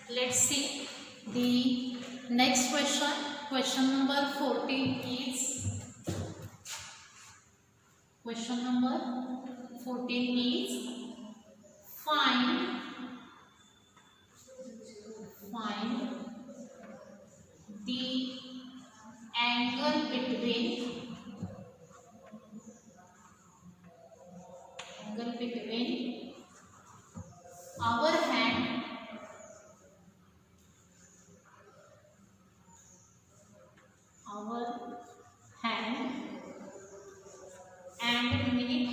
Let's see the next question. Question number 14 is find the angle between our hand and minute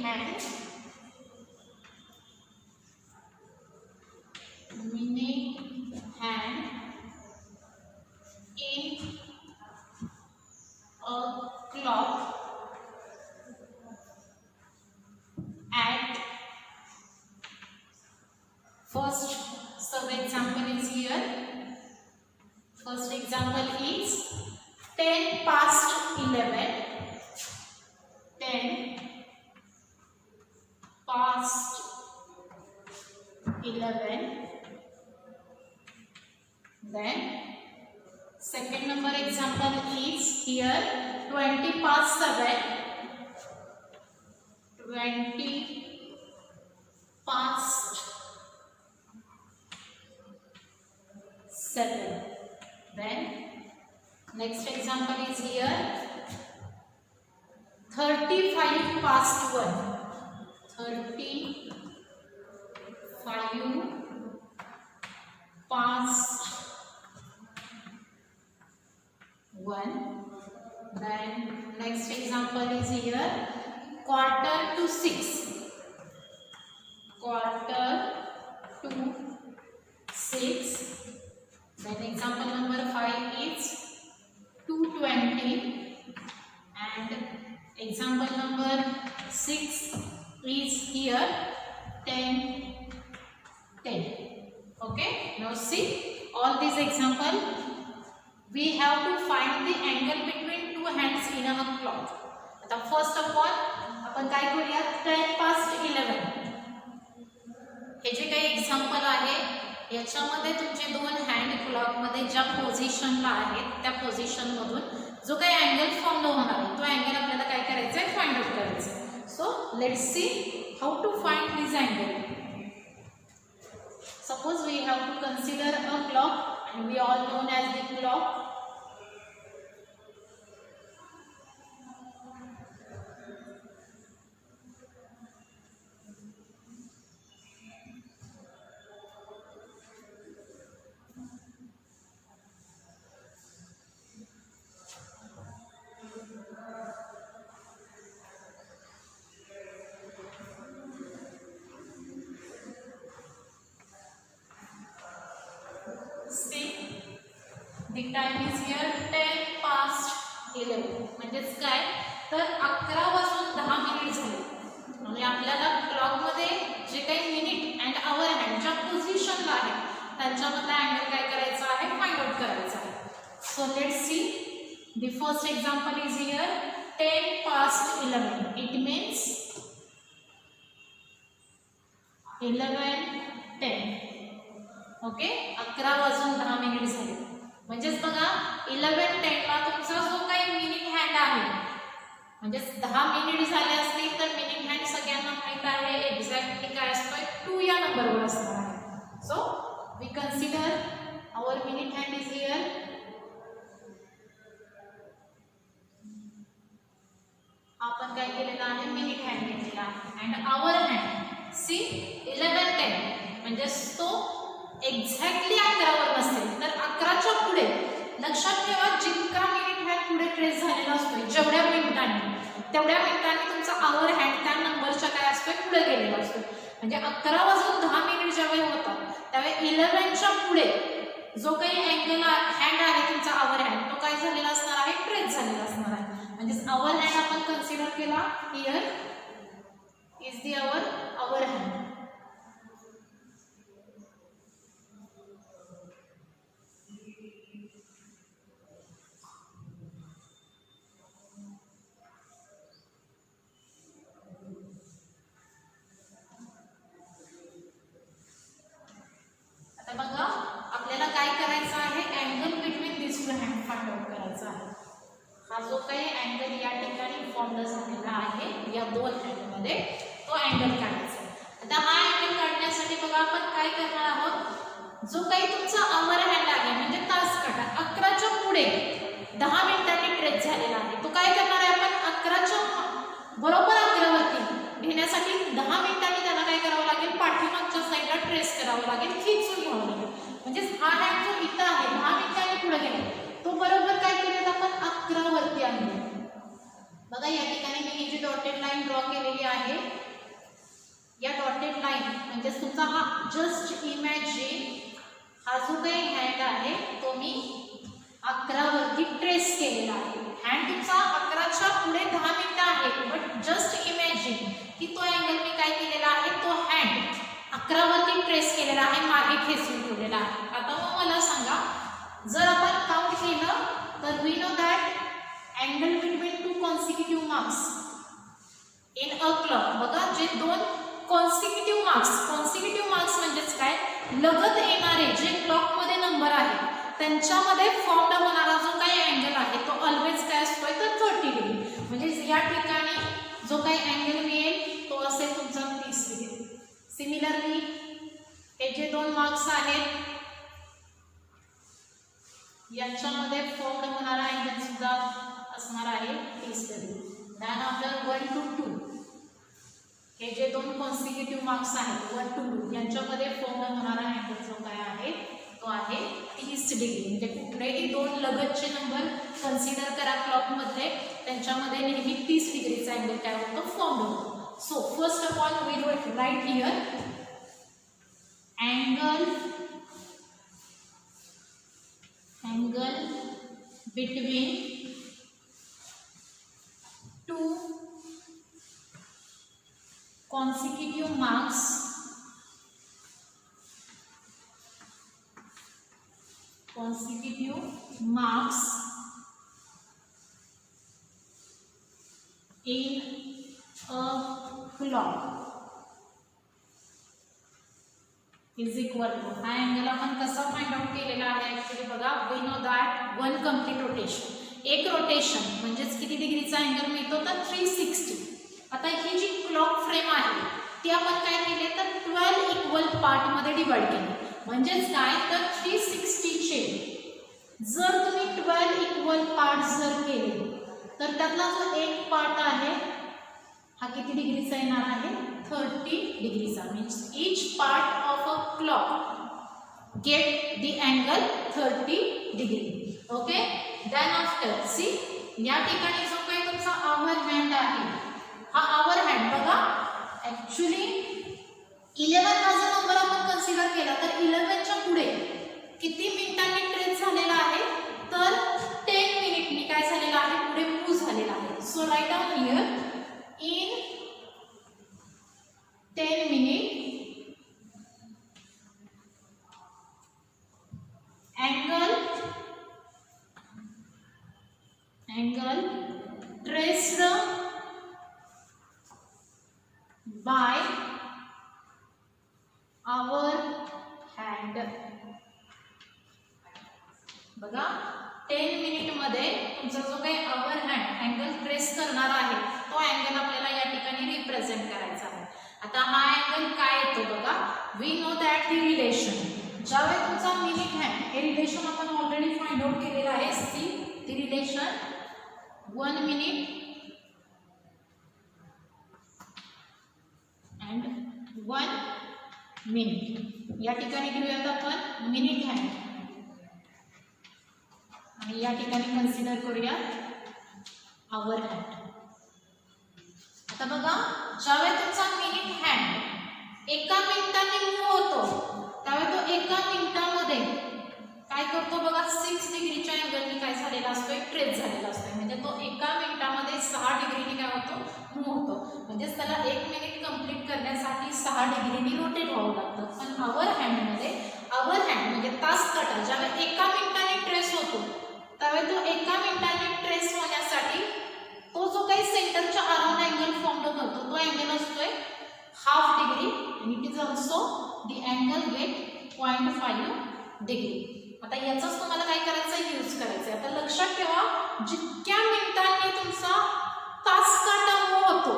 hand in a clock at first. So the example is here. First example is 10 past 11. 10 past 11. Then second number example is here 20 past 7. 20 past 7. Then next example is here 35 past 1. 35 past 1. Then next example is here quarter to 6. Quarter to 6. Then example number 5 is 2:20. And example number 6 is here 10:10. Okay, now see all these example. We have to find the angle between two hands in a clock. आता first of all आपण काय करूया 10 past 11. हे जे काही example आहे याच्यामध्ये तुमचे दोन हँड क्लॉक मध्ये ज्या पोझिशनला आहेत त्या पोझिशन मधून जो काही अँगल फॉर्म होणार आहे तो अँगल आपल्याला काय करायचा आहे फाइंड आउट करायचा आहे. So let's see how to find this angle. Suppose we have to consider a clock and we all known as the clock. The time is here 10 past 11. म्हणजेच काय तर 11 वाजून 10 मिनिट झाले. म्हणजे आपल्याला क्लॉक मध्ये जे काही मिनिट अँड आवर हँड ज्या पोझिशनला आहे त्यांच्यामधला अँगल काय करायचा आहे फाइंड आउट करायचा आहे. So let's see the first example is here 10 past 11. It means 11:10. Okay 11 वाजून 10 मिनिट झाले. म्हणजेच बघा 11:10 ला तुमचा जो काही मिनिट हँड आहे म्हणजेच 10 मिनिट झाले असतील तर मिनिट हँड सगळ्यांना माहित आहे एक्झॅक्टली काय असतोय 2 या नंबरवर असणार आहे. So we consider our minute hand is here. आपण काय केलेलं आहे मिनिट हँड घेतलेला आहे अँड आवर हँड सी 11:10 म्हणजेच तो एक्झॅक्टली 11 वर नसेल तर 11च्या पुढे लक्षात ठेवा जितका मिनिट हँड पुढे ट्रेस झालेला असतो जेवढ्या मिनिटांनी तेवढ्या मिनिटांनी तुमचा आवर हँड त्या नंबरच्या काय असतोय पुढे गेलेला असतो. म्हणजे 11 वाजून 10 मिनिट ज्यावेळी होतात त्यावेळी 11च्या पुढे जो काही अँगल हँड आहे तुमचा आवर हँड तो काय झालेला असणार आहे ट्रेस झालेला असणार आहे. म्हणजे आवर हँड आपण कन्सिडर केला here is the hour hand. Find out करायचा आहे. हा जो काही अँगल या ठिकाणी फॉर्म झालेला आहे या दोन अँगलमध्ये तो अँगल काढायचा आहे. आता हा अँगल काढण्यासाठी बघा आपण काय करणार आहोत, जो काही तुमचा अवर हँड आहे म्हणजे तास काटा 11च्या पुढे 10 मिनिटांनी ट्रेस झालेला आहे, तो काय करणार आहे आपण 11च्या बरोबर 11 वरती घेण्यासाठी 10 मिनिटांनी त्याला काय करावं लागेल, पाठीमागच्या साईडला ट्रेस करावं लागेल, खिचून घ्यावं लागेल. म्हणजे हा हँड जो इथं आहे 10 मिनिटांनी पुढे गेला तो बरोबर काय करूयात आपण 11 वरती आणूया. बघा या ठिकाणी मी ही जी डॉटेड लाईन ड्रॉ केलेली आहे, या डॉटेड लाईन म्हणजे तुमचा हा जस्ट इमॅजिन हा जो काही हँड आहे तो मी 11 वरती ट्रेस केलेला आहे. हँड तुमचा 11च्या पुढे 10 मिनिटं आहे, बट जस्ट इमॅजिन की तो अँगल मी काय केलेला आहे, तो हँड 11 वरती ट्रेस केलेला आहे, मागे खेचून ठेवलेला आहे. आता मग मला सांगा, जर आपण काउंट केलं तर we know that angle between two consecutive marks in a clock. बघा जे दोन कॉन्सिक्युटिव्ह मार्क्स म्हणजेच काय, लगत येणारे जे क्लॉकमध्ये नंबर आहेत त्यांच्यामध्ये फॉर्म होणारा जो काही अँगल आहे तो ऑलवेज काय असतोय तर 30 डिग्री. म्हणजे या ठिकाणी जो काही अँगल मिळेल तो असेल तुमचा 30 डिग्री. सिमिलरली हे जे दोन मार्क्स आहेत यांच्यामध्ये फॉर्म होणारा अँगल सुद्धा असणार आहे 30 डिग्री. दॅन आफ्टर 1 to 2 हे जे दोन कॉन्सिक्युटिव्ह मार्क्स आहेत 1 to 2 यांच्यामध्ये फॉर्म होणारा अँगल जो काय आहे तो आहे 30 डिग्री. म्हणजे कुठलेही दोन लगतचे नंबर कन्सिडर करा क्लॉकमध्ये, त्यांच्यामध्ये नेहमी 30 डिग्रीचा अँगल काय होतो फॉर्म होतो. So first of all we write here angle between two consecutive marks in a clock is equal to, हा अँगल आपण कसा फाइंड आउट केलेला आहे ऍक्च्युअली बघा, we know that 1 complete rotation, एक रोटेशन म्हणजेच किती डिग्रीचा अँगल मिळतो तर 360. आता ही जी क्लॉक फ्रेम आहे ती आपण काय केले तर 12 इक्वल पार्ट मध्ये डिवाइड केली. म्हणजेच काय तर 360 चे जर तुम्ही 12 इक्वल पार्ट जर केले तर त्यातला जो एक पार्ट आहे हा किती डिग्रीचा येणार आहे 30 डिग्रीचा. Means each part of a clock get the angle 30 degree. Okay, then after see या ठिकाणी जो काही तुमचा आवर हँड आहे हा आवर हँड बघा ऍक्च्युली 11 हा जर नंबर आपण कन्सिडर केला तर 11च्या पुढे किती मिनिटांनी ट्रेस झालेला आहे तर 10 मिनिटनी काय झालेला आहे पुढे मूव्ह झालेला आहे. So write down here in 10 minutes angle traced by our hand. बघा 10 मिनिट मध्ये तुमचा जो काही आवर हँड अँगल ट्रेस करणार आहे तो अँगल आपल्याला या ठिकाणी रिप्रेझेंट करायचा आहे. आता हा अँगल काय येतो बघा, we know that the relation, ज्यावेळी तुमचा मिनिट हँड हे रिलेशन आपण ऑलरेडी फाइंड आउट केलेलं आहे. See the relation 1 minute and 1 minute. या ठिकाणी घेऊयात आपण मिनिट हँड आणि या ठिकाणी कन्सिडर करूया आवर हँड. आता बघा ज्यावेळी तुमचा मिनिट हँड एका मिनिटाने मूव्ह होतो त्यावेळी तो एका मिनिटामध्ये काय करतो बघा 6 डिग्रीच्या अँगलनी काय झालेला असतो ट्रेस झालेला असतो. म्हणजे तो एका मिनिटामध्ये 6 डिग्रीने काय होतो मूव्ह होतो. म्हणजे त्याला 1 मिनिट कंप्लीट करण्यासाठी 6 डिग्रीनी रोटेट व्हावं लागतं. पण आवर हँडमध्ये आवर हँड म्हणजे तास काटा ज्यावेळी एका मिनिटाने ट्रेस होतो त्यावेळी तो एका मिनिटाने ट्रेस होण्यासाठी तो जो काही सेंटरच्या अराउंड अँगल फॉर्म करतो तो अँगल असतोय half degree and it is also the angle get 0.5 degree. आता याचाच तुम्हाला काय करायचं, यूज करायचं. आता लक्षात ठेवा, जितक्या मिनिटांनी तुमचा तास काटा मूव्ह होतो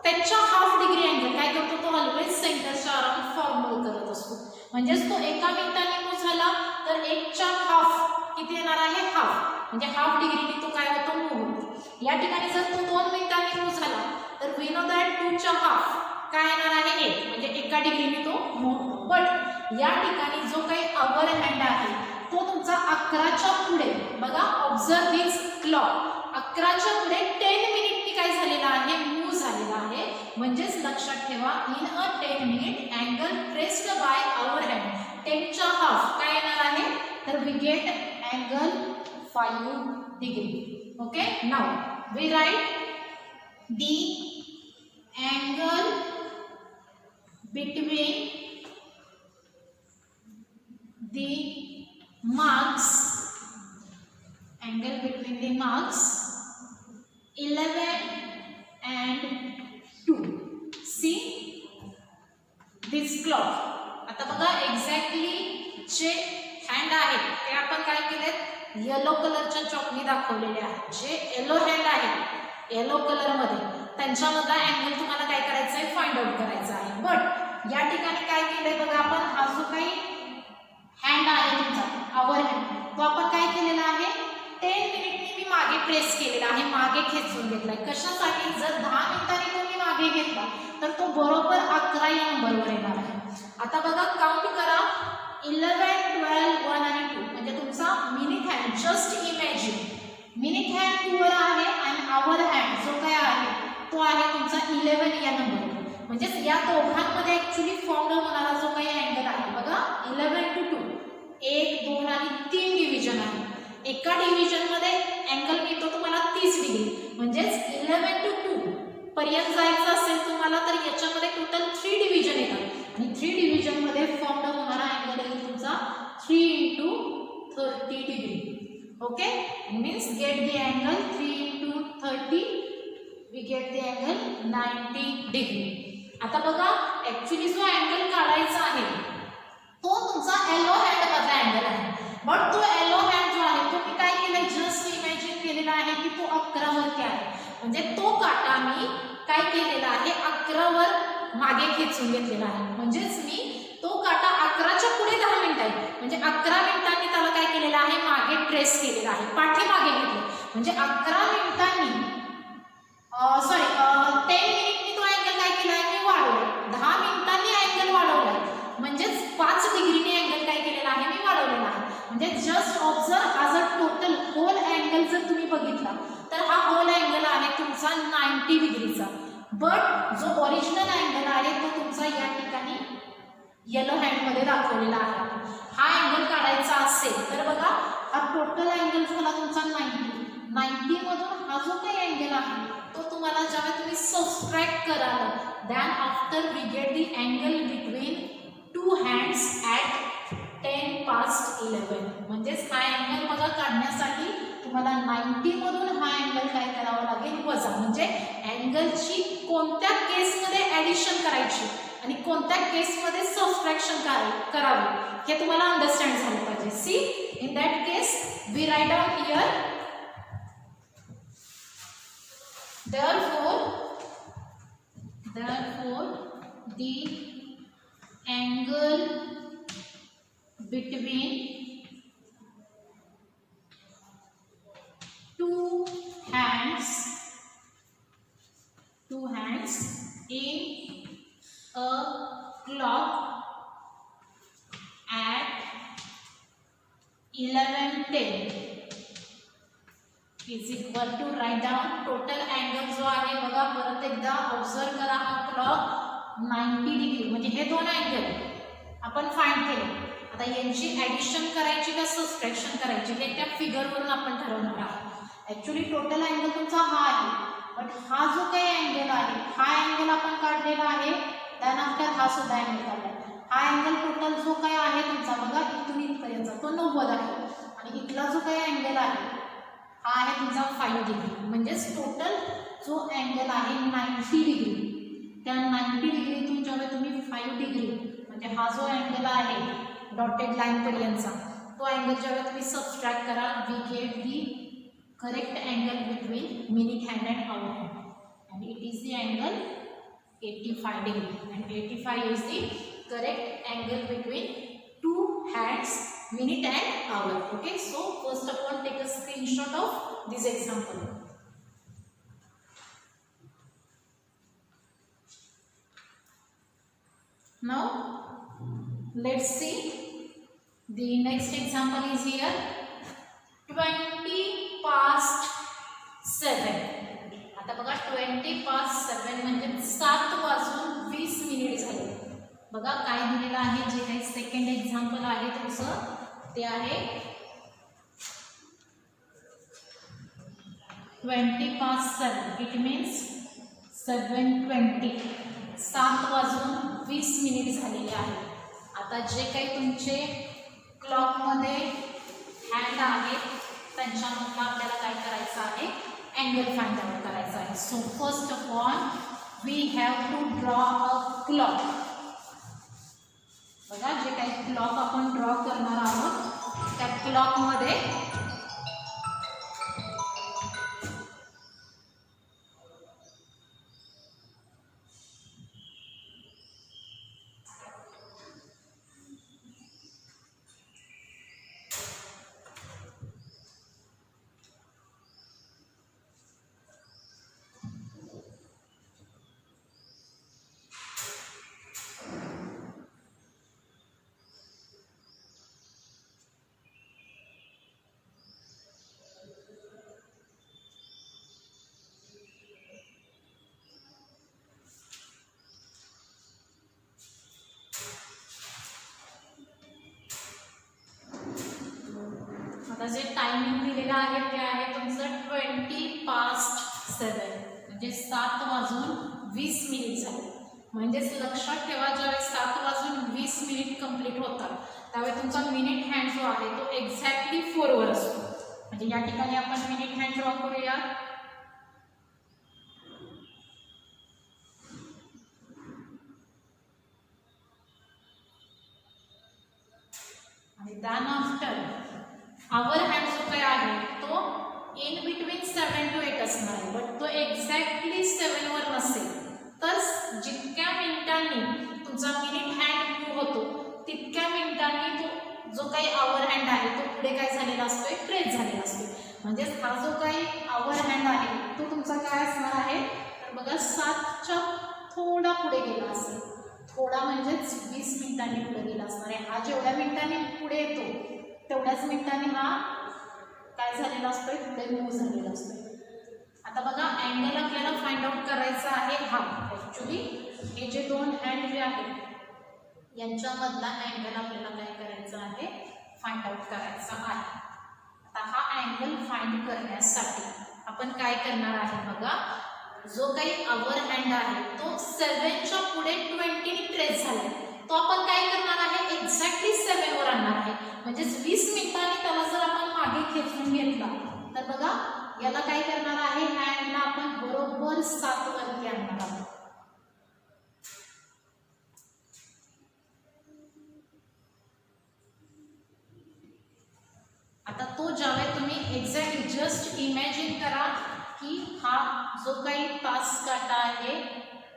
त्याच्या हाफ डिग्री अँगल काय करतो, तो ऑलवेज सेंटरच्या अराउंड फॉर्मल करत असतो. म्हणजेच तो एका मिनिटाने मूव्ह झाला तर 1च्या हाफ किती येणार आहे, हाफ, म्हणजे हाफ डिग्रीने तो काय होतो, मूव्ह होतो. या ठिकाणी जर तो 2 मिनिटांनी मूव्ह झाला तर वी नो दॅट 2च्या हाफ काय येणार आहे, 1, म्हणजे एका डिग्रीने तो मूव्ह होतो. बट या ठिकाणी जो काही अवर हँड आहे तो तुमचा 11च्या पुढे, बघा ऑब्झर्व दिस क्लॉक, 11च्या पुढे 10 मिनिटनी काय झालेला आहे, मूव्ह झालेला आहे. म्हणजेच लक्षात ठेवा, in a 10 minute angle traced by hour hand 10च्या हाफ काय येणार आहे, तर we get angle 5 degree. Okay, now we write the angle between the marks, angle between the marks 11 and 2. See this clock. आता बघा एक्झॅक्टली जे hand आहेत ते आपण काय केलेत, येलो कलरच्या चॉकनी दाखवलेले आहेत. जे येलो हँड आहे येलो कलर मध्ये त्यांच्यामधला अँगल तुम्हाला काय करायचं आहे, फाइंड आउट करायचा आहे. बट या ठिकाणी काय केलंय बघा, आपण हा जो काही हँड आहे तुमचा अवर हँड तो आपण काय केलेला आहे, 10 मिनिटनी मी मागे प्रेस केलेला आहे, मागे खेचून घेतलाय. कशासाठी, जर 10 मिनिटांनी तुम्ही मागे घेतला तर तो बरोबर 11 या नंबरवर येणार आहे. आता बघा काउंट करा, 11, 12, 1 आणि 2, म्हणजे तुमचा minute hand, just imagine minute hand 2 वर आहे आणि आवर हँड जो काय आहे तो आहे तुमचा 11 या नंबरवर. म्हणजे या दोघांमध्ये ऍक्च्युली फॉर्म होणारा जो काही अँगल आहे बघा, 11 to 2, 1, 2 आणि 3 डिव्हिजन आहे. एका डिव्हिजन मध्ये अँगल मिळतो तुम्हाला 30 डिग्री. म्हणजेच 11 to 2 पर्यंत जायचं असेल तुम्हाला तर याच्यामध्ये टोटल 3 डिव्हिजन येतात आणि 3 डिव्हिजन मध्ये फॉर्म होणारा अँगल आहे तुमचा 3 into 30 degree. Okay, means get the angle 3 into 30, we get the angle 90 degree. आता बघा ऍक्च्युली जो अँगल काढायचा आहे तो तुमचा येलो हँड मधला अँगल आहे. बट तो येलो हँड जो आहे तो मी काय केलं, जस्ट इमॅजिन केलेला आहे की तो 11 वरती आहे. म्हणजे तो काटा मी काय केलेला आहे, 11 वर मागे खेचून घेतलेला आहे. म्हणजेच मी तो काटा 11च्या पुढे 10 मिनिट आहे, म्हणजे 11 मिनिटांनी त्याला काय केलेलं आहे, मागे ट्रेस केलेला आहे, पाठीमागे घेतलं. म्हणजे 11 मिनिटांनी सॉरी 10 मिनिटनी तो अँगल काय केला आहे, मी वाढवला. 10 मिनिटांनी अँगल वाढवला, म्हणजेच 5 डिग्रीने अँगल काय केलेला आहे, मी वाढवलेला आहे. म्हणजे जस्ट ऑब्झर्व, हा जर टोटल होल अँगल जर तुम्ही बघितला तर हा होल अँगल आहे तुमचा 90 डिग्रीचा. बट जो ओरिजिनल अँगल आहे तो तुमचा या ठिकाणी येलो हँड मध्ये दाखवलेला आहे. हा अँगल काढायचा असेल तर बघा, हा टोटल अँगल झाला तुमचा 90 मधून हा जो काही अँगल आहे तो तुम्हाला जेव्हा तुम्ही सबट्रॅक्ट कराल, then after we get the angle between 2 hands at 10 past 11. म्हणजेच हा अँगल बघा काढण्यासाठी तुम्हाला 90 मधून हा अँगल काय करावा लागेल, वजा. म्हणजे अँगलची कोणत्या केसमध्ये ॲडिशन करायची आणि कोणत्या केसमध्ये सबट्रॅक्शन करावे हे तुम्हाला अंडरस्टँड झालं पाहिजे. See, in that case we write down here, therefore the angle between two hands in a clock at 11:10 is equal to, write down total angle जो आहे बघा, परत एकदा ऑब्झर्व करा, हा क्लॉक 90 डिग्री, म्हणजे हे दोन अँगल आपण फाइंड केले. आता यांची ॲडिशन करायची का सबट्रॅक्शन करायची हे त्या फिगरवरून आपण ठरवणार आहोत. ऍक्च्युली टोटल अँगल तुमचा हा आहे, बट हा जो काही अँगल आहे हा अँगल आपण काढलेला आहे, त्यानंतर हा सुद्धा अँगल काढला. हा अँगल टोटल जो काही आहे तुमचा बघा इथून इथपर्यंत तो 90 आहे आणि इथला जो काही अँगल आहे हा आहे तुमचा 5 डिग्री. म्हणजेच टोटल जो अँगल आहे 90 डिग्री, त्या 90 डिग्रीतून जेव्हा तुम्ही 5 डिग्री म्हणजे हा जो अँगल आहे डॉटेड लाईन पर्यंतचा तो अँगल जेव्हा तुम्ही सबट्रॅक्ट करा, we get the correct angle between minute hand and hour hand, and it is the angle 85 degree, and 85 is the correct angle between two hands, minute and hour. Okay, so first of all take a screenshot of this example. Now let's see the next example is here. 20 past 7. आता बघा 20 past 7 म्हणजे 7:20 झाले. बघा काय दिलेलं आहे, जे काही सेकंड एक्झाम्पल आहे तुमचं ते आहे 20 past 7. इट मीन्स 7:20, 7:20 झालेले आहे. आता जे काही तुमचे क्लॉकमध्ये हँड आहेत त्यांच्यामधलं आपल्याला काय करायचं आहे, अँगल फाइंड आउट करायचा आहे. So first of all we have to draw a clock. बघा जे काही क्लॉक आपण ड्रॉ करणार आहोत त्या क्लॉकमध्ये आता जे टायमिंग दिलेलं आहे ते आहे तुमचं 20 past 7 म्हणजे 7:20 झाले. म्हणजेच लक्षात ठेवा ज्यावेळेस 7:20 कंप्लीट होतात त्यावेळी तुमचा मिनिट हँड जो आहे तो एक्झॅक्टली 4 वर असतो. म्हणजे या ठिकाणी आपण मिनिट हँड ड्रॉ करूया. आणि त्यानंतर आवर हँड जो काय आहे तो इन बिटवीन 7 to 8 असणार आहे, बट तो एक्झॅक्टली 7 वर नसेल. तर जितक्या मिनिटांनी तुमचा मिनिट हँड मूव्ह होतो तितक्या मिनिटांनी तो जो काही आवर हँड आहे तो पुढे काय झालेला असतोय, ट्रेस झालेला असतोय. म्हणजेच हा जो काही आवर हँड आहे तो तुमचा काय असणार आहे, तर बघा 7च्या थोडा पुढे गेला असेल. थोडा म्हणजेच 20 मिनिटांनी पुढे गेला असणार आहे. हा जेवढ्या मिनिटांनी पुढे येतो तेवढ्याच मिनिटांनी हा काय झालेला असतोय, पुढे मूव्ह झालेला असतोय. आता बघा अँगल आपल्याला फाइंड आउट करायचा आहे हा. ॲक्च्युली हे जे दोन हँड जे आहेत यांच्यामधला अँगल आपल्याला काय करायचा आहे, फाइंड आउट करायचा आहे. आता हा अँगल फाइंड करण्यासाठी आपण काय करणार आहे, बघा जो काही आवर हँड आहे तो 7च्या पुढे 20 ट्रेस झाला तो आपण काय करणार आहे, एक्झॅक्टली 7 वर आणणार आहे. म्हणजे 20 मिनिटांनी त्याला जर आपण मागे खेचून घेतला तर बघा याला काय करणार आहे, हँडला आपण बरोबर 7 वरती आणणार आहोत. आता तो ज्यावेळी तुम्ही एक्झॅक्टली जस्ट इमॅजिन करा की हा जो काही तास काटा आहे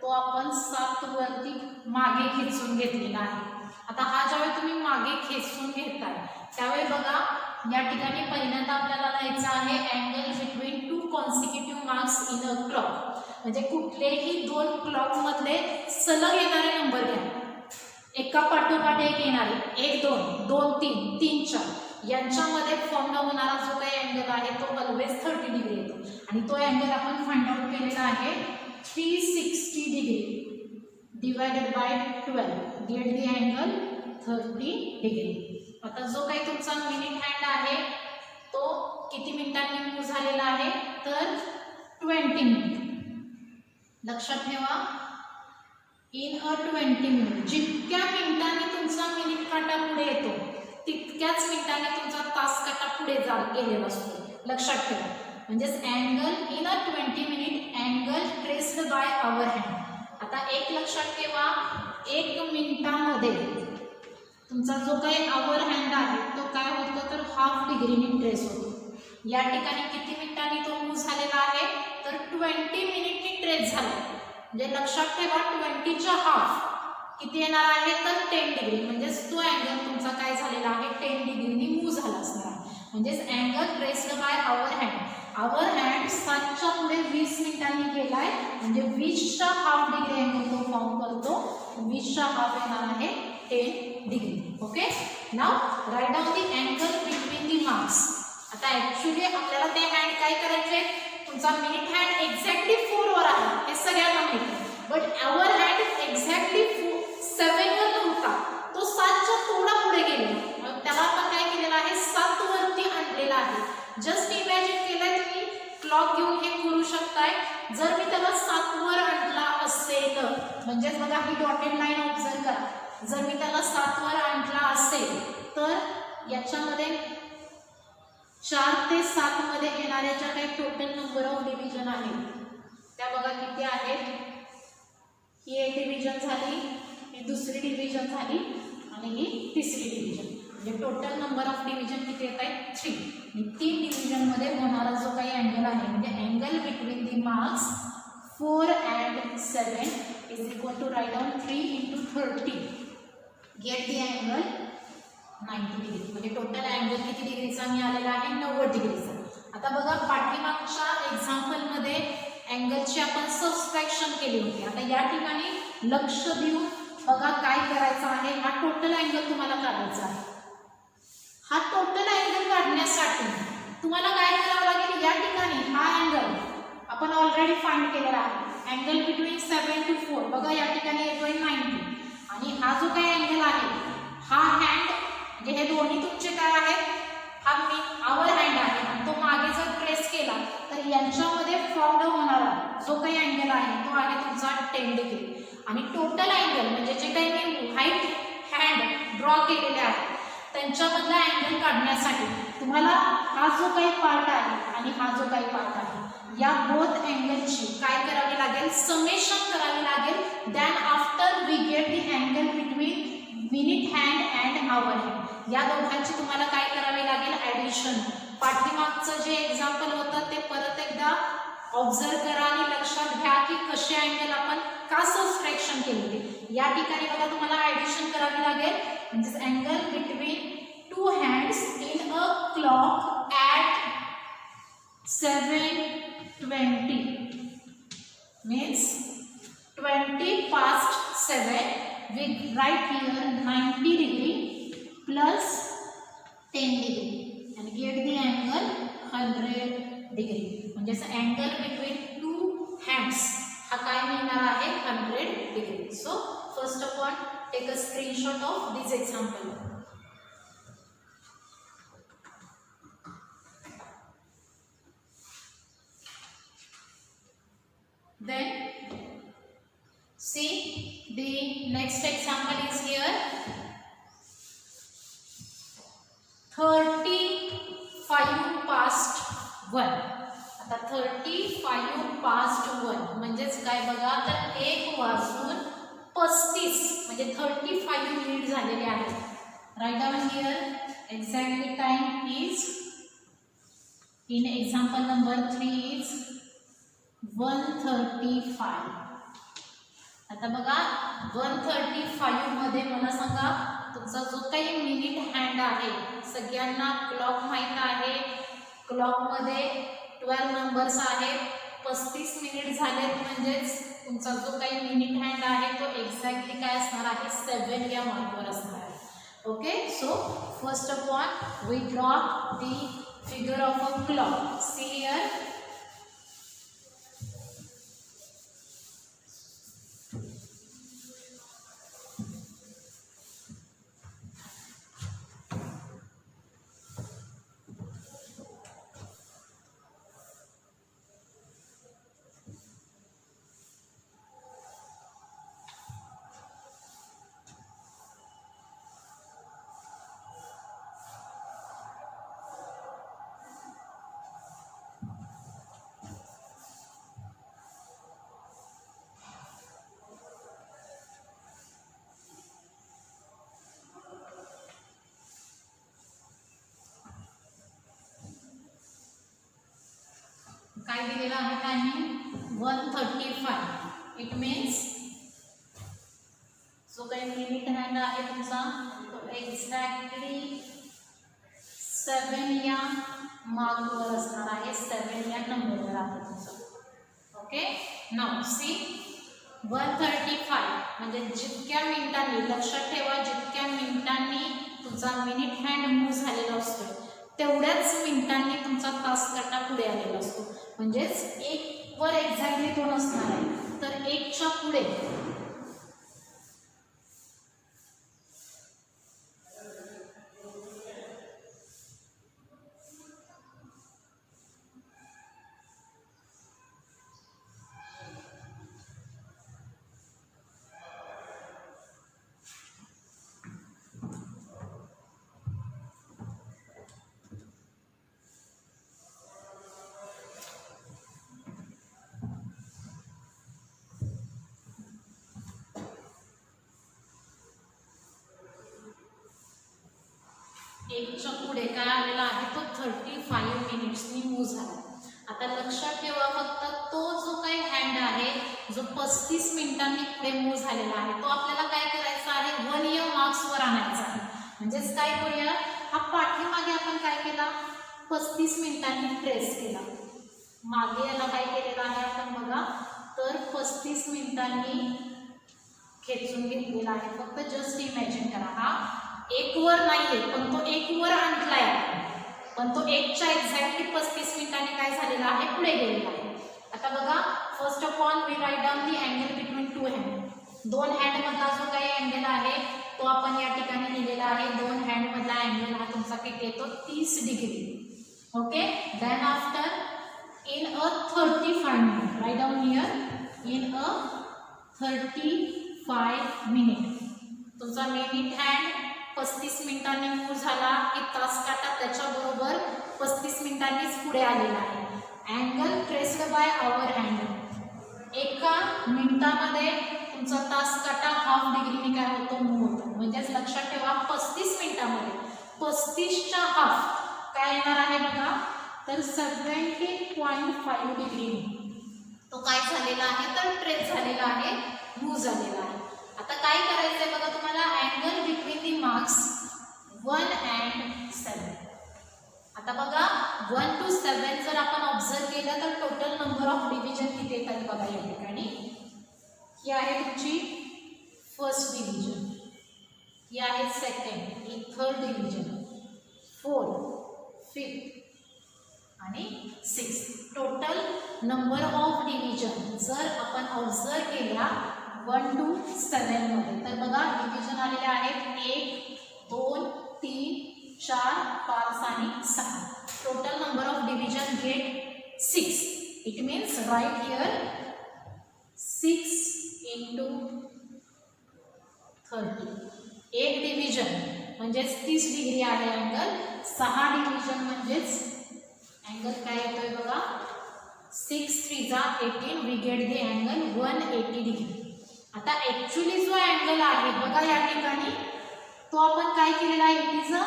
तो आपण 7 वरती मागे खेचून घेतलेला आहे. आता हा ज्यावेळी तुम्ही मागे खेचून घेताय त्यावेळी बघा या ठिकाणी पहिल्यांदा आपल्याला लिहायचं आहे angle between 2 consecutive marks in a clock. म्हणजे कुठलेही दोन क्लॉक मधले सलग येणारे नंबर घ्या, एका पाठोपाठ एक येणारे 1 2 2 3 3 4 यांच्यामध्ये फॉर्म होणारा जो काही अँगल आहे तो ऑलवेज 30 डिग्री येतो. आणि तो अँगल आपण फाइंड आउट केलेला आहे 360 degree divided by 12 gate the angle 30 degree. आता जो काही तुमचा मिनिट हँड आहे तो किती मिनिटांनी मूव्ह झालेला आहे, तर 20 मिनिट. लक्षात ठेवा इन अ 20 मिनिट. जितक्या मिनिटांनी तुमचा मिनिट काटा पुढे येतो तितक्याच मिनिटांनी तुमचा तास काटा पुढे गेलेला असतो. लक्षात ठेवा. म्हणजेच angle in a 20 minute angle traced by hour hand. आता एक लक्षात ठेवा 1 मिनिटामध्ये तुमचा जो काही आवर हँड आहे तो काय होतो, डिग्रीने ट्रेस होतो. या ठिकाणी किती मिनिटांनी तो मूव्ह झालेला आहे तर 20 मिनिटनी ट्रेस झाला. म्हणजे लक्षात ठेवा 20च्या हाफ किती येणार आहे तर 10 डिग्री. म्हणजेच तो अँगल तुमचा काय झालेला आहे 10 डिग्रीनी मूव्ह झाला असणार आहे. म्हणजेच angle traced by hour hand. Hour hand 7च्या पुढे 20 मिनिटांनी गेलाय म्हणजे 20च्या हाफ डिग्री अँगल तो फॉर्म करतो. 20च्या हाफ येणार आहे 10 degree. Okay, now write down the angle between the marks. आता ऍक्च्युली आपल्याला ते हँड काय करायचे, तुमचा मिनिट हँड एक्झॅक्टली 4 वर आहे हे सगळ्यांना माहिती, बट आवर हँड एक्झॅक्टली 7 वर नव्हता, तो 7च्या थोडा पुढे गेला. मग त्याला आपण काय केलेलं आहे 7 वरती आणलेला आहे. जस्ट इमॅजिन केलंय तुम्ही, क्लॉक घेऊन हे करू शकताय. जर मी त्याला 7 वर आणला असेल म्हणजेच बघा ही डॉटेड लाईन ऑब्झर्व करा, जर मी त्याला 7 वर आणला असेल तर याच्यामध्ये 4 ते 7 मध्ये येणाऱ्या ज्या काही टोटल नंबर ऑफ डिव्हिजन आहेत त्या बघा किती आहेत. ही एक डिव्हिजन झाली, ही दुसरी डिव्हिजन झाली आणि ही तिसरी डिव्हिजन. म्हणजे टोटल नंबर ऑफ डिव्हिजन किती येत आहेत 3. आणि 3 डिव्हिजन मध्ये होणारा जो काही अँगल आहे म्हणजे angle between the marks 4 and 7 is equal to write down 3 into 30. Get the angle 90 degree. म्हणजे टोटल अँगल किती डिग्रीचा मिळालेला आहे 90 डिग्रीचा. आता बघा पाठीमागच्या एक्झाम्पल मध्ये अँगलची आपण सबट्रॅक्शन केली होती. आता या ठिकाणी लक्ष देऊन बघा काय करायचं आहे. हा टोटल अँगल तुम्हाला काढायचा आहे. हा टोटल अँगल काढण्यासाठी तुम्हाला काय करावं लागेल, या ठिकाणी हा अँगल आपण ऑलरेडी फाइंड केलेला आहे. अँगल बिटवीन 7 to 4 बघा या ठिकाणी येतोय 90 आणि हा जो काही अँगल आहे हा हँड म्हणजे हे दोन्ही तुमचे काय आहेत, हा आवर हँड आहे आणि तो मागे जर प्रेस केला तर यांच्यामध्ये फॉर्म होणारा जो काही अँगल आहे तो आहे तुमचा 10 डिग्री. आणि टोटल अँगल म्हणजे जे काही मी हाईट हँड ड्रॉ केलेले आहेत त्यांच्यामधला अँगल काढण्यासाठी तुम्हाला हा जो काही पार्ट आहे आणि हा जो काही पार्ट आहे या बोथ अँगलची काय करावी लागेल, समेशन करावी लागेल. Then after we get the angle between minute hand and hour hand. या दोघांची तुम्हाला काय करावी लागेल ॲडिशन. पाठीमागचं जे एक्झाम्पल होतं ते परत एकदा ऑब्झर्व करा आणि लक्षात घ्या की कसे अँगल आपण का सबट्रॅक्शन केलेले. या ठिकाणी बघा तुम्हाला ॲडिशन करावी लागेल. म्हणजेच angle between 2 hands in a clock at 7:20 means 20 past 7. We write here 90 degree plus 10 degree and get the angle 100 degree. म्हणजेच अँगल बिटवीन 2 hands हा काय मिळणार आहे 100 degree. So first of all take a screenshot of this example. Then see the next example is here 35 past 1. आता 35 past 1 म्हणजेच काय बघा तर 1:35 म्हणजे 35 मिनिट झालेले आहेत. Write down here exactly time is in example number 3 is 1:35. आता बघा 1:35 मध्ये मला सांगा तुमचा जो काही मिनिट हँड आहे सगळ्यांना क्लॉक माहित आहे. क्लॉक मध्ये 12 नंबर्स आहेत. 35 मिनिट झालेत म्हणजेच तुमचा जो काही मिनिट हँड आहे तो एक्झॅक्टली काय असणार आहे 7 या मार्कवर असणार आहे. Okay, so first of all we draw the figure of a clock. See here काय दिलेलं आहे टायमिंग 1:35. इट मीन्स जो काही मिनिट हँड आहे तुमचा तो एक्झॅक्टली 7 या मार्कवर असणार आहे, 7 या नंबरवर आहे तुमचा. ओके, नाउ सी 1:35 म्हणजे जितक्या मिनिटांनी, लक्षात ठेवा, जितक्या मिनिटांनी तुमचा मिनिट हँड मूव्ह झालेला असतो तेवढ्याच मिनिटांनी तुमचा तास काटा पुढे आलेला असतो. म्हणजेच 1 वर एक्झॅक्टली तो नसणार आहे, तर 1 च्या पुढे एकच्या पुढे काय आलेला आहे तो 35 मिनिट्सनी मूव्ह झाला. आता लक्षात ठेवा फक्त तो जो काही हँड आहे जो 35 मिनिटांनी पुढे मूव्ह झालेला आहे तो आपल्याला काय करायचा आहे 1 या मार्क्सवर आणायचा आहे. म्हणजेच काय करूया, हा पाठीमागे आपण काय केला 35 मिनिटांनी ट्रेस केला. मागे याला काय केलेलं आहे आपण बघा, तर 35 मिनिटांनी खेचून घेतलेला आहे. फक्त जस्ट इमॅजिन करा, हा 1 वर नाहीये पण तो 1 वर आणलाय, पण तो 1 च्या एक्झॅक्टली 35 मिनिटांनी काय झालेला आहे पुढे गेलेला आहे. आता बघा, first of all we write down the angle between 2 hand. 2 hand मधला जो काही अँगल आहे तो आपण या ठिकाणी लिहिलेला आहे. 2 हँड मधला अँगल हा तुमचा किती येतो 30 degree. Okay, then after in a 35 minute, write down here in a 35 minute तुमचा मिनिट हँड 35 मिनिटांनी मूव्ह झाला की तास काटा त्याच्याबरोबर 35 मिनिटांनीच पुढे आलेला आहे. Angle traced by hour hand, एका मिनिटामध्ये तुमचा तास काटा हाफ डिग्रीने काय होतो मूव्ह होतो. म्हणजेच लक्षात ठेवा 35 मिनिटामध्ये 35च्या हाफ काय येणार आहे बघा, तर 17.5 डिग्री तो काय झालेला आहे तर ट्रेस झालेला आहे, मूव्ह झालेला आहे. आता काय करायचंय बघा तुम्हाला, angle between the marks 1 and 7. आता बघा 1 to 7 जर आपण ऑब्झर्व केलं तर टोटल नंबर ऑफ डिव्हिजन किती येतात बघा या ठिकाणी. ही आहे तुमची फर्स्ट डिव्हिजन, ही आहे सेकंड, ही थर्ड डिव्हिजन, 4, 5 आणि 6. टोटल नंबर ऑफ डिव्हिजन जर आपण ऑब्झर्व केला 1 to 7 मध्ये, तर बघा डिव्हिजन आलेले आहेत 1, 2, 3, 4, 5 आणि 6. Total number of division get 6. It means write here 6 into 30. 1 division म्हणजेच 30 डिग्री आहे अँगल. 6 डिव्हिजन म्हणजेच अँगल काय येतोय बघा 6 3 18. We get the angle 180 degree. आता ऍक्च्युअली जो अँगल आहे बघा या ठिकाणी तो आपण काय केलेला आहे, it is a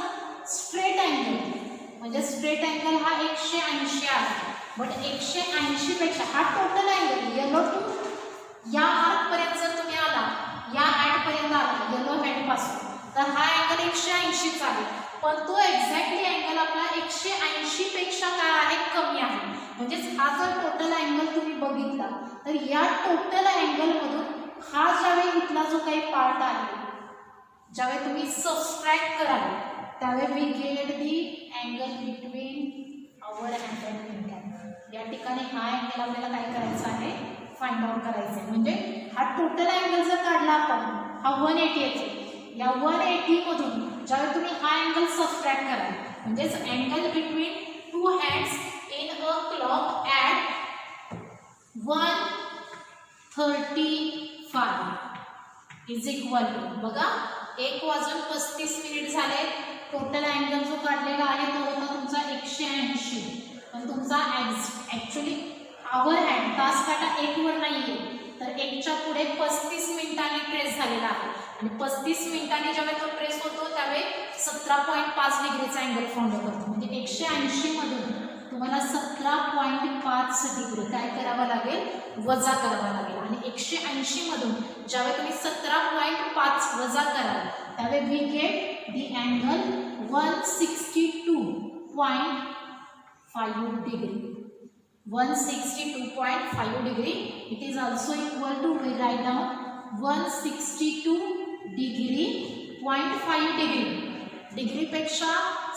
straight angle. म्हणजे स्ट्रेट अँगल हा 180 आहे. बट 180 पेक्षा हा टोटल अँगल येलो टू या आर्क पर्यंत जर तुम्ही आला, या हँड पर्यंत आला येलो हँड पासून, तर हा अँगल 180 आहे. पण तो एक्झॅक्टली अँगल आपला 180 पेक्षा काय आहे कमी आहे. म्हणजेच हा जर टोटल अँगल तुम्ही बघितला तर या टोटल अँगल मधून हा ज्यावेळी इथला जो काही पार्ट आहे ज्यावेळी तुम्ही सबट्रॅक्ट कराल त्यावेळी we get the angle between hour hand and finger. या ठिकाणी हा अँगल आपल्याला काय करायचा आहे फाइंड आउट करायचा आहे. म्हणजे हा टोटल अँगल जर काढला आपण हा 180 येतो. या 180 मधून ज्यावेळी तुम्ही हा अँगल सबट्रॅक्ट कराल म्हणजेच angle between 2 hands in a clock at 1:35 is equal to बघा 1:35 झाले. टोटल अँगल जो काढलेला आहे तो होता तुमचा 180. पण तुमचा ऍक्च्युली आवर हँड तास काटा 1 वर नाहीये तर 1 च्या पुढे 35 मिनिटांनी ट्रेस झालेला आहे. आणि 35 मिनिटांनी जेव्हा तो ट्रेस होतो त्यावेळी 17.5 डिग्रीचा अँगल फाउंड करतो. म्हणजे 180 मधून तुम्हाला 17.5 डिग्री काय करावं लागेल, वजा करावा लागेल. आणि 180 मधून ज्यावेळी तुम्ही 17.5 वजा कराल त्यावेळी we get the angle 162.5 degree. 162.5 degree. It is also equal to, we write down 162 degree 0.5 degree. Degree पेक्षा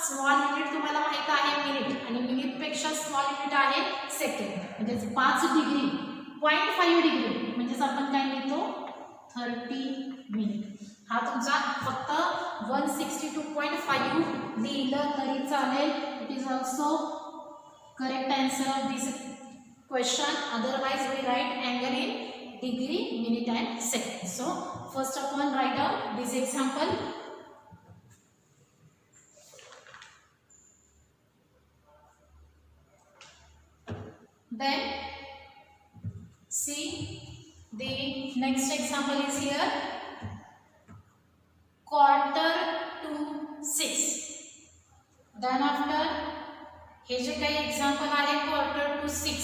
स्मॉल युनिट तुम्हाला माहित आहे मिनिट, आणि मिनिट पेक्षा स्मॉल युनिट आहे सेकंड. म्हणजे 5 डिग्री 0.5 डिग्री म्हणजेच आपण काय लिहितो 30 मिनिट. हा तुमचा फक्त 162.5 लिहिलं तरी चालेल. It is also correct answer of this question. Otherwise we write angle in degree, minute and second. So first of all write down this example. Then see the next example is here, quarter to 6. Then after हे जे काही example आहे quarter to 6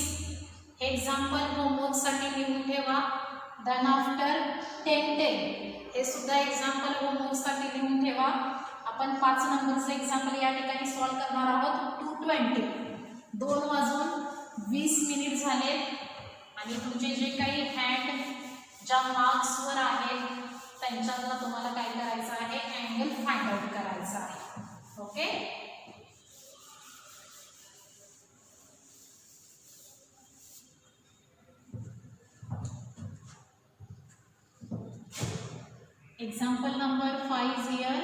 हे example होमवर्कसाठी लिहून ठेवा. Then after 10 हे सुद्धा example होमवर्कसाठी लिहून ठेवा. आपण 5 नंबरचं एक्झाम्पल या ठिकाणी सॉल्व करणार आहोत. 2:20 2:20 झाले आणि तुमचे जे काही हँड ज्या मार्क्सवर आहेत त्यांच्यातला तुम्हाला काय करायचं आहे, अँगल फाइंड आउट करायचा आहे. Okay. Example number 5 is here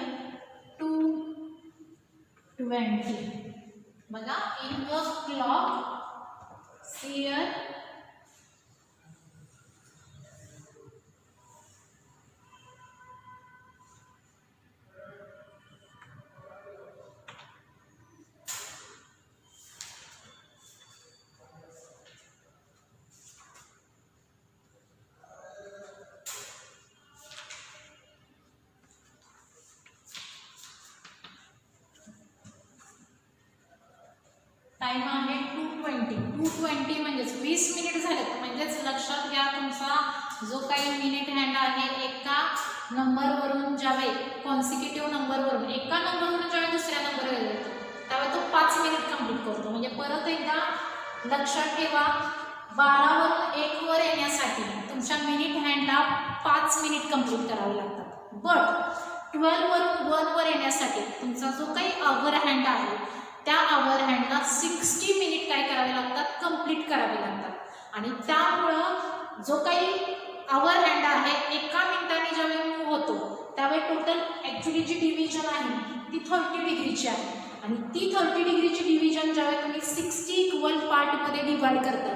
2:20. बघा in a clock here time आहे 2:20 म्हणजेच 20 मिनिट झाले. म्हणजेच लक्षात घ्या तुमचा जो काही मिनिट हँड आहे एका नंबरवरून ज्यावेळी कॉन्सिक्युटिव्ह नंबरवरून एका नंबरवरून ज्यावेळी दुसऱ्या नंबरवर येतो त्यावेळी तो 5 मिनिट कंप्लीट करतो. म्हणजे परत एकदा लक्षात ठेवा 12 वरून 1 वर येण्यासाठी तुमच्या मिनिट हँडला 5 मिनिट कंप्लीट करावे लागतात. बट 12 वरून 1 वर येण्यासाठी तुमचा जो काही आवर हँड आहे त्या आवर हँडला 60 मिनिट काय करावे लागतात, कंप्लीट करावे लागतात. आणि त्यामुळं जो काही आवर हँड आहे एका मिनिटाने ज्यावेळी मूव्ह होतो त्यावेळी टोटल ॲक्च्युली जी डिव्हिजन आहे ती 30 डिग्रीची आहे. आणि ती 30 डिग्रीची डिव्हिजन ज्यावेळी तुम्ही 60 इक्वल पार्टमध्ये डिवाइड करता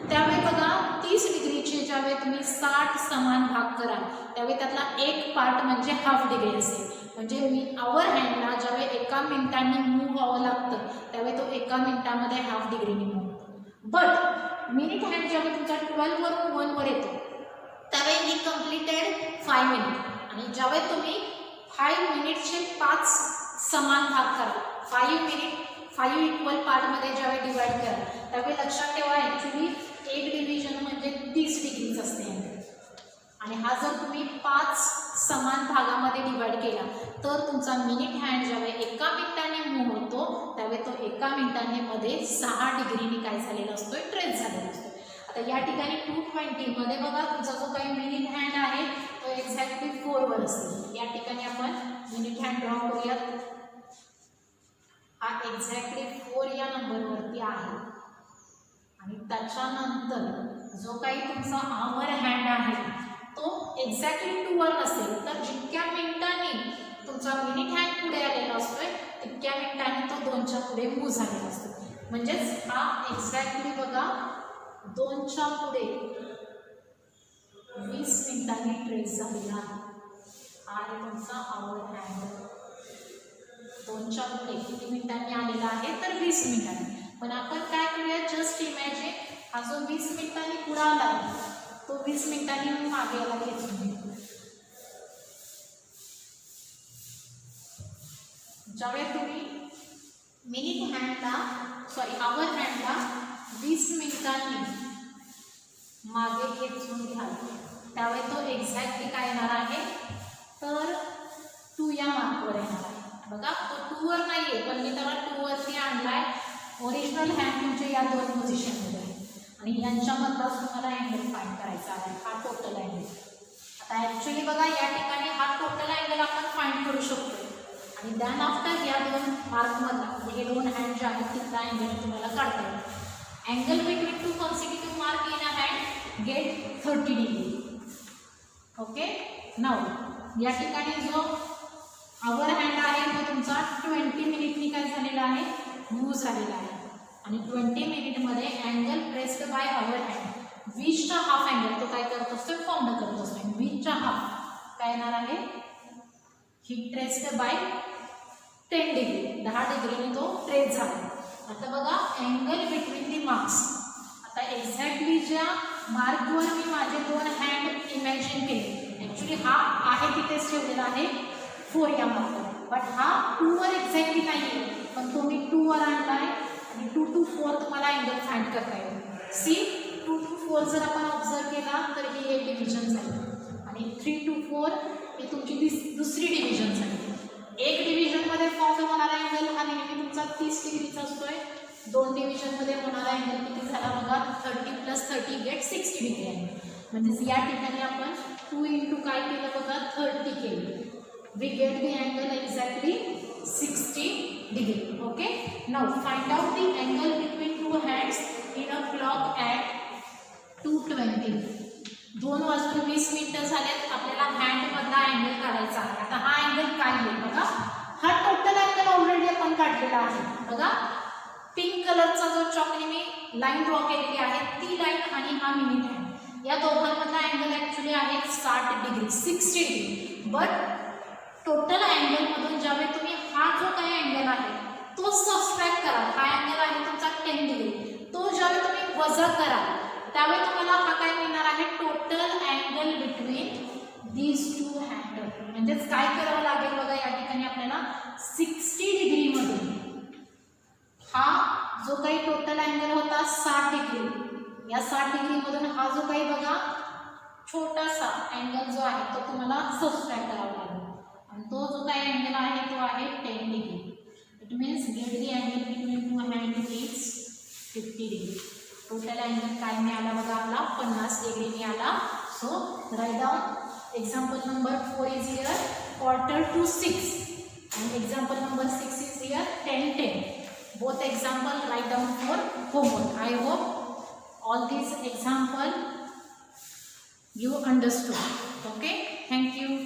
त्यावेळी बघा 30 डिग्रीचे ज्यावेळी तुम्ही 60 समान भाग कराल त्यावेळी त्यातला एक पार्ट म्हणजे हाफ डिग्री असेल. म्हणजे आवर हँडला ज्यावेळी एका मिनिटांनी मूव्ह व्हावं लागतं त्यावेळी तो एका मिनिटामध्ये हाफ डिग्रीने मूव्ह होतो. बट मिनिट हँड ज्यावेळी तुमचा 12 वरून 1 वर येतो त्यावेळी ही कंप्लीटेड 5 मिनिट. आणि ज्यावेळी तुम्ही 5 मिनिटचे 5 समान भाग करा 5 मिनिट 5 इक्वल पार्टमध्ये ज्यावेळी डिवाइड करा त्यावेळी लक्षात ठेवा ॲक्च्युली एक डिव्हिजन म्हणजे 30 डिग्रीच असते. आणि हा जर तुम्ही 5 समान भागामध्ये डिवाइड केला तर तुमचा मिनिट हँड ज्यावेळी एका मिनिटाने मूव्ह होतो त्यावेळी तो एका मिनिटाने मध्ये 6 डिग्रीने काय झालेला असतो, ट्रेस झालेला असतो. आता या ठिकाणी 2:20 मध्ये बघा तुमचा जो काही मिनिट हँड आहे तो एक्झॅक्टली 4 वर असतो. या ठिकाणी आपण मिनिट हँड ड्रॉ करूयात. हा एक्झॅक्टली 4 या नंबरवरती आहे. आणि त्याच्यानंतर जो काही तुमचा आवर हँड आहे तो एक्झॅक्टली 2 वर नसेल तर जितक्या मिनिटांनी तुमचा मिनिट हँड पुढे आलेला असतोय तितक्या मिनिटांनी तो 2च्या पुढे मूव्ह झालेला असतो. म्हणजेच हा एक्झॅक्टली बघा 2च्या पुढे 20 मिनिटांनी ट्रेस झालेला आहे. आणि तुमचा आवर हँड 2च्या पुढे किती मिनिटांनी आलेला आहे तर 20 मिनिटांनी. पण आपण काय करूया, जस्ट इमॅजिन हा जो 20 मिनिटांनी पुढे आला तो 20 मिनिटांनी मागे याला घेऊन घेतो. ज्यावेळी तुम्ही मिनिट हँडला आवर हँडला 20 मिनिटांनी मागे खेचून घ्याल, त्यावेळी तो एक्झॅक्टली काय येणार आहे तर 2 या मार्कवर येणार आहे. बघा तो 2 वर नाहीये, पण मी त्याला 2 वरती आणलाय. ओरिजिनल हँड तुमचे या 2 पोझिशनमध्ये आहे आणि यांच्यामधलाच तुम्हाला अँगल फाइंड करायचा आहे, हा टोटल अँगल. आता ॲक्च्युली बघा या ठिकाणी हा टोटल अँगल आपण फाइंड करू शकतो आणि दॅन आफ्टर या 2 मार्कमधला म्हणजे हे 2 हँड जे आहेत तिथला अँगल तुम्हाला काढता येईल. Angle between 2 consecutive mark in a hand get 30 degree. Okay, now या ठिकाणी जो आवर हँड आहे तो तुमचा 20 मिनिटनी काय झालेला आहे, मूव्ह झालेला आहे आणि 20 मिनिटमध्ये angle traced by hour hand 20चा हाफ अँगल तो काय करत असतो, फॉर्म करत असतो. 20चा हाफ काय येणार आहे, ही ट्रेस्ड बाय 10 डिग्री, 10 डिग्रीने तो ट्रेस झाला. आता बघा अँगल बिटवीन दी मार्क्स. आता एक्झॅक्टली ज्या मार्कवर मी माझे 2 हँड इमॅजिन केले, ॲक्च्युली हा आहे तिथेच ठेवलेला आहे 4 या मार्कवर, बट हा 2 वर एक्झॅक्टली नाही आहे, पण तो मी 2 वर आणलाय आणि 2 to 4 तुम्हाला अँगल फाइंड करता येईल. सी 2 to 4 जर आपण ऑब्झर्व केला तर ही एक डिव्हिजन झाली आणि 3 to 4 ही तुमची दुसरी डिव्हिजन झाली. एक डिव्हिजनमध्ये फॉर्म होणारा अँगल हा नेहमी तुमचा 30 डिग्रीचा असतोय. 2 डिव्हिजनमध्ये होणारा अँगल किती झाला बघा, 30 + 30 गेट 60 डिग्री आहे. म्हणजे या ठिकाणी आपण 2 into काय केलं बघा 30 केलं. We get the angle exactly 60 degree. Okay, now find out the angle between 2 hands in a clock at 2:20. 2 वाजून 20 मिनिटं झालेत, आपल्याला हँडमधला अँगल काढायचा आहे. आता हा अँगल काय आहे बघा, हा टोटल अँगल ऑलरेडी आपण काढलेला आहे. बघा पिंक कलरचा जो चॉकने मी लाईन ड्रॉ केलेली आहे ती लाईन आणि हा मिनिट आहे, या दोघांमधला अँगल ॲक्च्युली आहे 60 डिग्री, 60 डिग्री. बट टोटल अँगलमधून ज्यावेळी तुम्ही हा जो काही अँगल आहे तो सबट्रॅक्ट करा, हा अँगल आहे तुमचा 10 डिग्री, तो ज्यावेळी तुम्ही वजा करा त्यावेळी तुम्हाला हा काय मिळणार आहे, total angle between these 2 hand. म्हणजेच काय करावं लागेल बघा या ठिकाणी आपल्याला 60 डिग्रीमधून हा जो काही टोटल अँगल होता 60 डिग्री, या 60 डिग्रीमधून हा जो काही बघा छोटासा अँगल जो आहे तो तुम्हाला सबट्रॅक्ट करावा लागेल आणि तो जो काही अँगल आहे तो आहे 10 degree. It means get the angle between 2 hand is 50 degree. Total angle काय मिळाला बघा आपला 50 डिग्री मिळाला. So write down example number 4 is here 4:45 and example number 6 is here 10:10. Both example write down for homework. I hope all these example you understood. Okay, thank you.